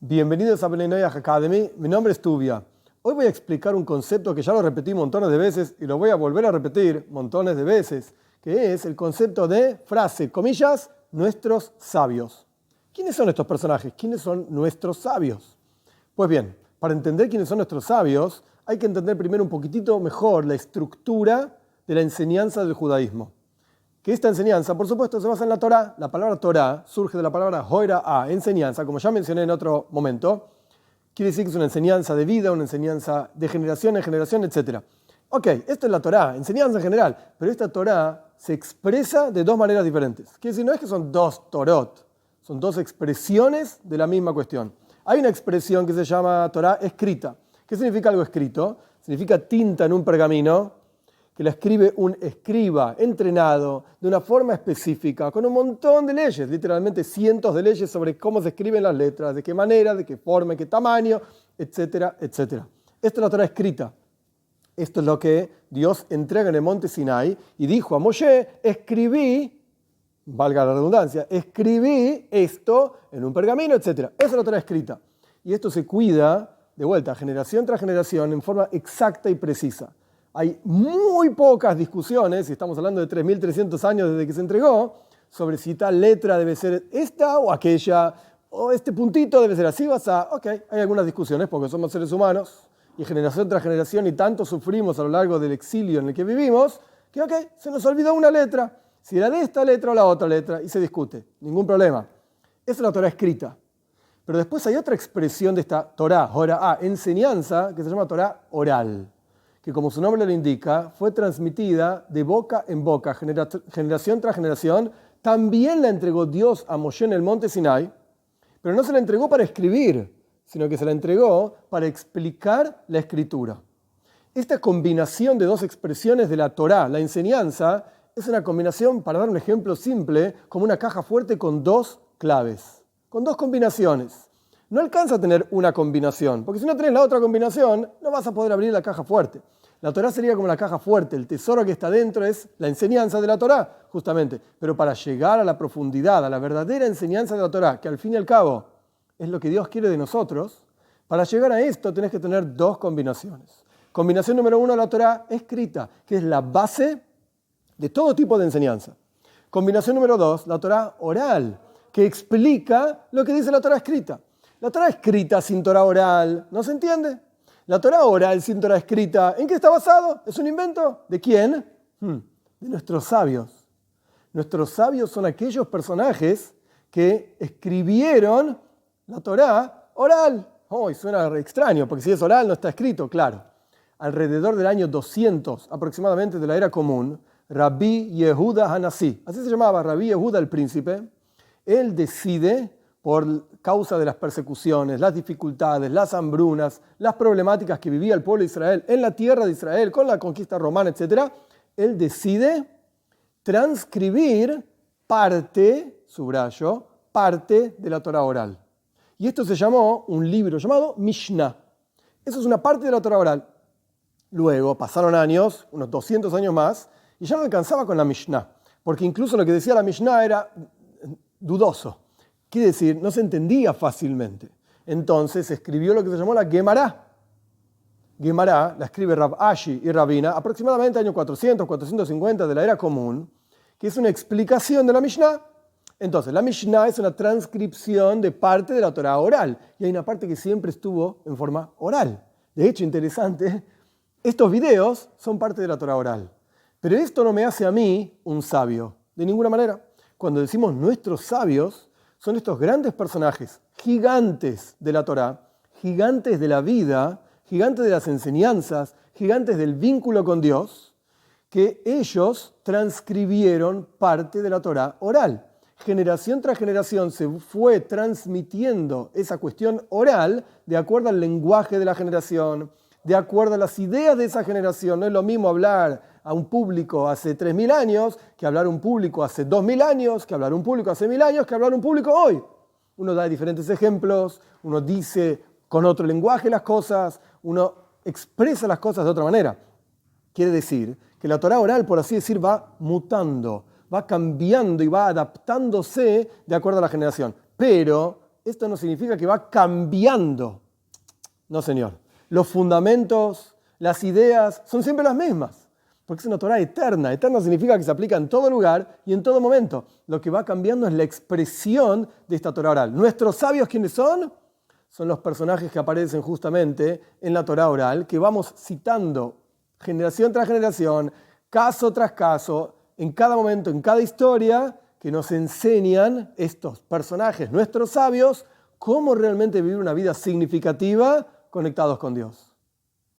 Bienvenidos a Bnei Noach Academy, mi nombre es Tuvia. Hoy voy a explicar un concepto que ya lo repetí montones de veces y lo voy a volver a repetir montones de veces, que es el concepto de frase, comillas, nuestros sabios. ¿Quiénes son estos personajes? ¿Quiénes son nuestros sabios? Pues bien, para entender quiénes son nuestros sabios, hay que entender primero un poquitito mejor la estructura de la enseñanza del judaísmo. Que esta enseñanza, por supuesto, se basa en la Torá. La palabra Torá surge de la palabra hoira, enseñanza, como ya mencioné en otro momento. Quiere decir que es una enseñanza de vida, una enseñanza de generación en generación, etc. Ok, esto es la Torá, enseñanza en general, pero esta Torá se expresa de dos maneras diferentes. Quiere decir, no es que son dos Torot, son dos expresiones de la misma cuestión. Hay una expresión que se llama Torá escrita. ¿Qué significa algo escrito? Significa tinta en un pergamino, que la escribe un escriba entrenado de una forma específica, con un montón de leyes, literalmente cientos de leyes sobre cómo se escriben las letras, de qué manera, de qué forma, qué tamaño, etcétera, etcétera. Esto es la Torá escrita. Esto es lo que Dios entrega en el monte Sinai y dijo a Moshe, escribí, valga la redundancia, escribí esto en un pergamino, etcétera. Esa es la Torá escrita. Y esto se cuida, de vuelta, generación tras generación, en forma exacta y precisa. Hay muy pocas discusiones, y estamos hablando de 3.300 años desde que se entregó, sobre si tal letra debe ser esta o aquella, o este puntito debe ser así o así. Ok, hay algunas discusiones porque somos seres humanos y generación tras generación y tanto sufrimos a lo largo del exilio en el que vivimos, que ok, se nos olvidó una letra, si era de esta letra o la otra letra, y se discute, ningún problema. Esa es la Torá escrita. Pero después hay otra expresión de esta Torá, enseñanza, que se llama Torá oral, que como su nombre lo indica, fue transmitida de boca en boca, generación tras generación. También la entregó Dios a Moshe en el monte Sinai, pero no se la entregó para escribir, sino que se la entregó para explicar la escritura. Esta combinación de dos expresiones de la Torá, la enseñanza, es una combinación, para dar un ejemplo simple, como una caja fuerte con dos claves, con dos combinaciones. No alcanza a tener una combinación, porque si no tenés la otra combinación, no vas a poder abrir la caja fuerte. La Torá sería como la caja fuerte, el tesoro que está dentro es la enseñanza de la Torá, justamente. Pero para llegar a la profundidad, a la verdadera enseñanza de la Torá, que al fin y al cabo es lo que Dios quiere de nosotros, para llegar a esto tenés que tener dos combinaciones. Combinación número uno, la Torá escrita, que es la base de todo tipo de enseñanza. Combinación número dos, la Torá oral, que explica lo que dice la Torá escrita. La Torá escrita sin Torá oral, ¿no se entiende? La Torá oral sin Torá escrita, ¿en qué está basado? ¿Es un invento? ¿De quién? De nuestros sabios. Nuestros sabios son aquellos personajes que escribieron la Torá oral. Suena extraño, porque si es oral no está escrito, claro. Alrededor del año 200 aproximadamente de la era común, Rabbi Yehuda Hanasí, así se llamaba Rabbi Yehuda el príncipe, él decide, por causa de las persecuciones, las dificultades, las hambrunas, las problemáticas que vivía el pueblo de Israel en la tierra de Israel con la conquista romana, etc., él decide transcribir parte, subrayo, parte de la Torá oral. Y esto se llamó un libro llamado Mishnah. Eso es una parte de la Torá oral. Luego pasaron años, unos 200 años más, y ya no alcanzaba con la Mishnah, porque incluso lo que decía la Mishnah era dudoso. Quiere decir, no se entendía fácilmente. Entonces se escribió lo que se llamó la Gemara. Gemara la escribe Rab Ashi y Rabina aproximadamente año 400, 450 de la era común, que es una explicación de la Mishnah. Entonces, la Mishnah es una transcripción de parte de la Torá oral. Y hay una parte que siempre estuvo en forma oral. De hecho, interesante, estos videos son parte de la Torá oral. Pero esto no me hace a mí un sabio, de ninguna manera. Cuando decimos nuestros sabios, son estos grandes personajes, gigantes de la Torá, gigantes de la vida, gigantes de las enseñanzas, gigantes del vínculo con Dios, que ellos transcribieron parte de la Torá oral. Generación tras generación se fue transmitiendo esa cuestión oral de acuerdo al lenguaje de la generación, de acuerdo a las ideas de esa generación. No es lo mismo hablar a un público hace 3.000 años que hablar a un público hace 2.000 años, que hablar a un público hace 1.000 años, que hablar a un público hoy. Uno da diferentes ejemplos, uno dice con otro lenguaje las cosas, uno expresa las cosas de otra manera. Quiere decir que la Torá oral, por así decir, va mutando, va cambiando y va adaptándose de acuerdo a la generación. Pero esto no significa que va cambiando. No, señor. Los fundamentos, las ideas son siempre las mismas. Porque es una Torá eterna. Eterna significa que se aplica en todo lugar y en todo momento. Lo que va cambiando es la expresión de esta Torá oral. ¿Nuestros sabios quiénes son? Son los personajes que aparecen justamente en la Torá oral, que vamos citando generación tras generación, caso tras caso, en cada momento, en cada historia, que nos enseñan estos personajes, nuestros sabios, cómo realmente vivir una vida significativa conectados con Dios.